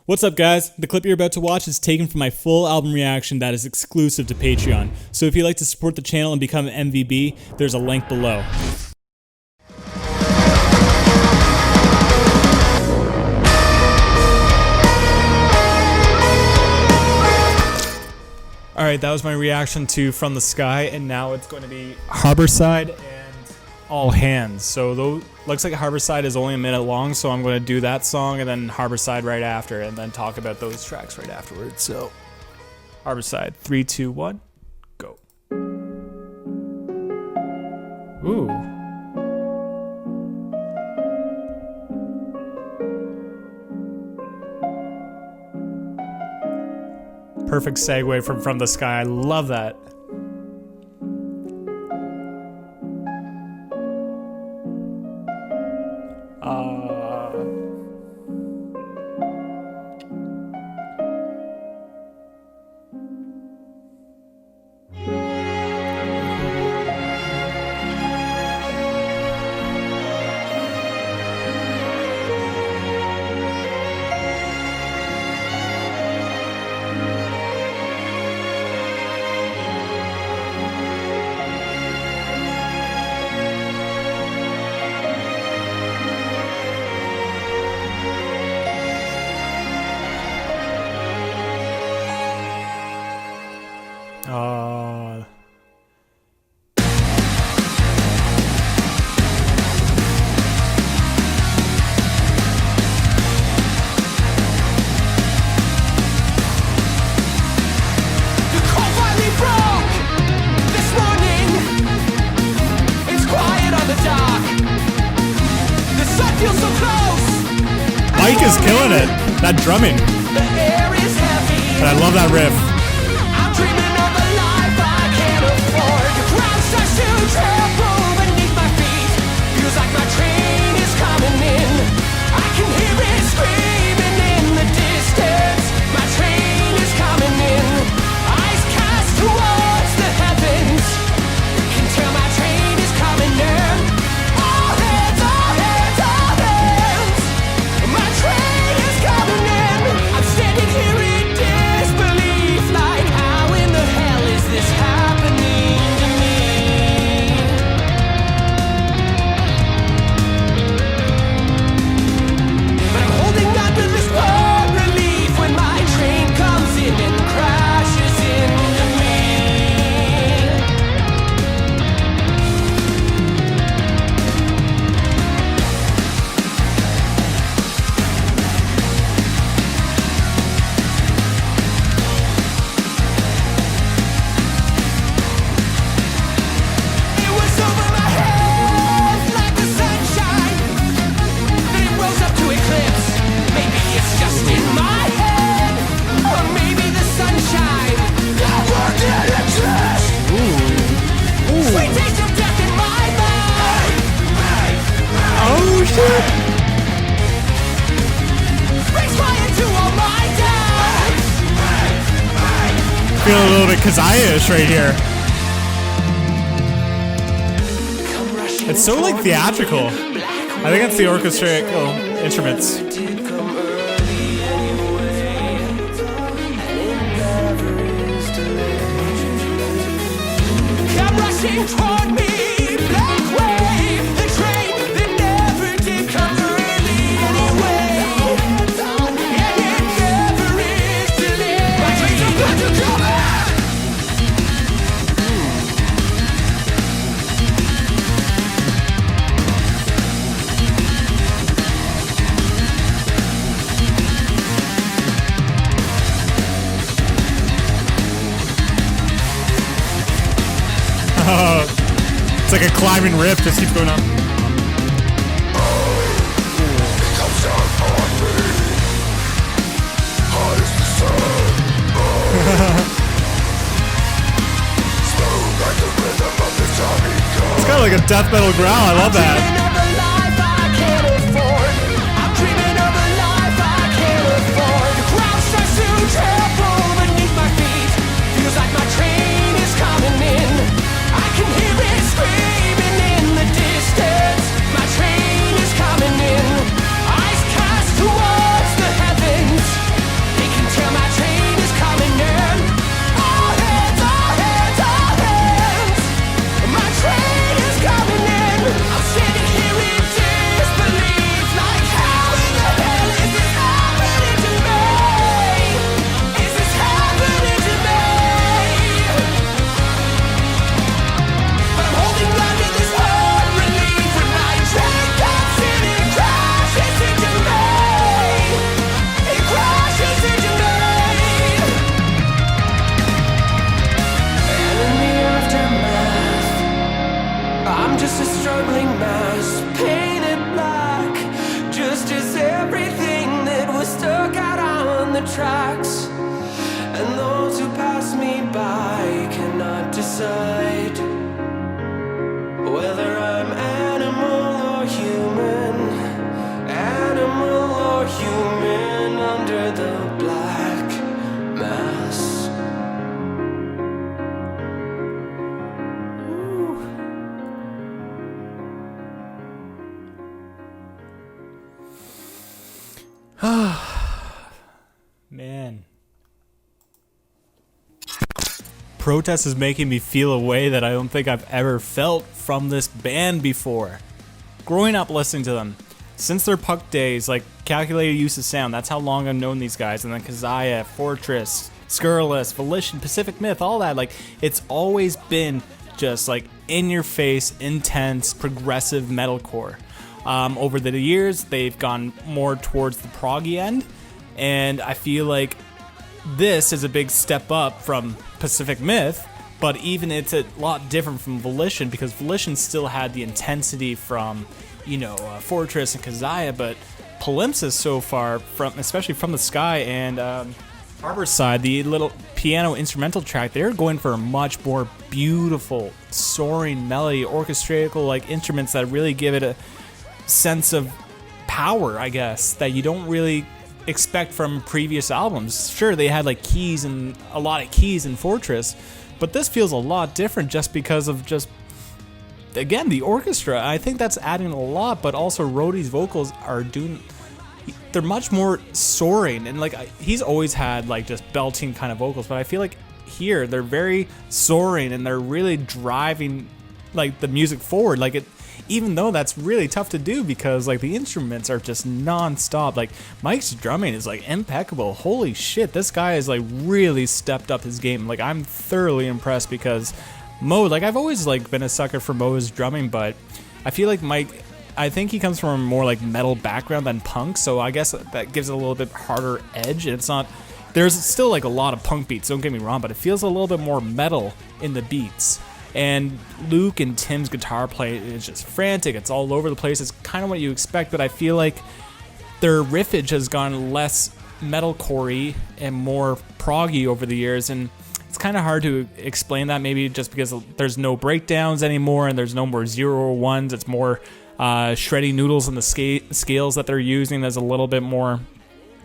What's up, guys? The clip you're about to watch is taken from my full album reaction that is exclusive to Patreon. So if you'd like to support the channel and become an MVB, there's a link below. Alright, that was my reaction to From the Sky, and now it's going to be Harborside and All Hands. So looks like Harborside is only a minute long, so I'm going to do that song and then Harborside right after, and then talk about those tracks right afterwards. So, Harborside, 3, 2, 1, go. Ooh. Perfect segue from the Sky. I love that. Mike is killing it. That drumming. And I love that riff. I'm dreaming of a life I can't afford. The ground starts to tremble beneath my feet. Feels like my train is coming in. I can hear it screaming in the distance. My train is coming in. Eyes cast towards the heavens. Can tell my train is coming in. All hands, all hands, all hands. My train is coming in. I'm standing here in disbelief, like how in the hell is this happening to me? But I'm holding on to this poor relief when my train comes in and crashes into me. It was over my head like the sunshine. Then it rose up to eclipse. Maybe it's just in my head, or maybe the sunshine never did exist. Sweet taste of death in my mouth. Oh shit! Brings fire to all my doubts. Feel a little bit Kezia-ish right here. Come rushing It's so like theatrical. I think that's the orchestral instruments. Come rushing toward me, black wave, the train that never did come early anyway. And it never is delayed. My train's about to come out. It's like a climbing riff, just keeps going up. It's got like a death metal growl, I love that. Dreaming of a life I can't afford. I'm dreaming of a life I can't afford. The ground starts to tremble beneath my feet. Feels like my train is coming in. I can hear it screaming in the distance. My train is coming in. Eyes cast towards the heavens. tracks, and those who pass me by cannot decide whether I'm animal or human, under the black mass. Man. Protest is making me feel a way that I don't think I've ever felt from this band before. Growing up listening to them, since their Puck days, like Calculated Use of Sound, that's how long I've known these guys, and then Kezia, Fortress, Scurrilous, Volition, Pacific Myth, all that, like, it's always been just like in your face, intense, progressive metalcore. Over the years, they've gone more towards the proggy end, and I feel like this is a big step up from Pacific Myth, but even it's a lot different from Volition, because Volition still had the intensity from, Fortress and Kezia, but Palimpsest so far, especially From the Sky and Harborside, the little piano instrumental track, they're going for a much more beautiful, soaring melody, orchestrational, like instruments that really give it a sense of power, I guess, that you don't really expect from previous albums. Sure, they had like keys and a lot of keys in Fortress, but this feels a lot different just because of again, the orchestra. I think that's adding a lot, but also Rhodey's vocals they're much more soaring, and like he's always had like just belting kind of vocals, but I feel like here they're very soaring and they're really driving like the music forward, like it, even though that's really tough to do because like the instruments are just non-stop. Like Mike's drumming is like impeccable. Holy shit, this guy has like really stepped up his game. Like I'm thoroughly impressed because Mo, like I've always like been a sucker for Mo's drumming, but I feel like Mike, I think he comes from a more like metal background than punk, so I guess that gives it a little bit harder edge. And it's not, there's still like a lot of punk beats, don't get me wrong, but it feels a little bit more metal in the beats. And Luke and Tim's guitar play is just frantic. It's all over the place. It's kind of what you expect, but I feel like their riffage has gone less metalcore-y and more proggy over the years, and it's kind of hard to explain that, maybe just because there's no breakdowns anymore and there's no more 0 or 1s. It's more shredding noodles in the scales that they're using. There's a little bit more,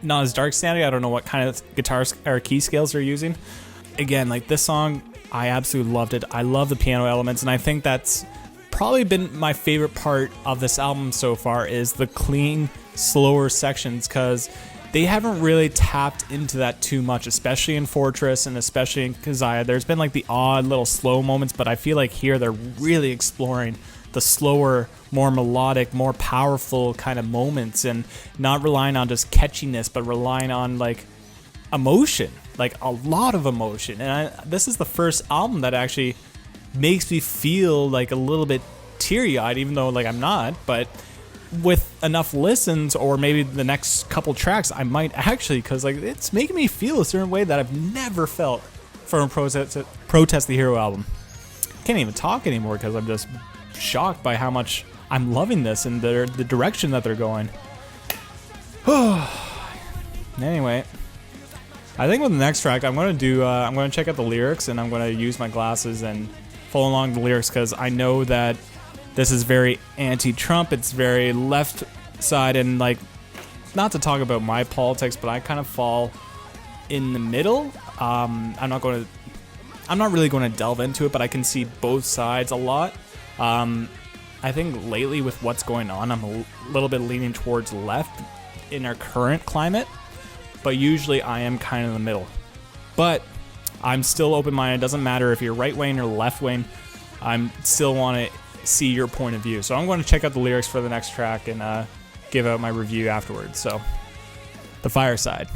not as dark sounding. I don't know what kind of guitar or key scales they're using. Again, like this song, I absolutely loved it. I love the piano elements, and I think that's probably been my favorite part of this album so far is the clean, slower sections, because they haven't really tapped into that too much, especially in Fortress and especially in Kezia. There's been like the odd little slow moments, but I feel like here they're really exploring the slower, more melodic, more powerful kind of moments, and not relying on just catchiness, but relying on like emotion, like a lot of emotion. And this is the first album that actually makes me feel like a little bit teary-eyed, even though like I'm not, but with enough listens or maybe the next couple tracks I might actually, because like it's making me feel a certain way that I've never felt from a Protest the Hero album. Can't even talk anymore because I'm just shocked by how much I'm loving this and the direction that they're going. Anyway, I think with the next track I'm going to check out the lyrics, and I'm going to use my glasses and follow along the lyrics, because I know that this is very anti-Trump. It's very left side, and like, not to talk about my politics, but I kind of fall in the middle. I'm not really going to delve into it, but I can see both sides a lot. I think lately with what's going on, I'm a little bit leaning towards left in our current climate, but usually I am kind of in the middle. But I'm still open-minded. It doesn't matter if you're right-wing or left-wing. I'm still want to see your point of view. So I'm going to check out the lyrics for the next track and give out my review afterwards. So, The Fireside.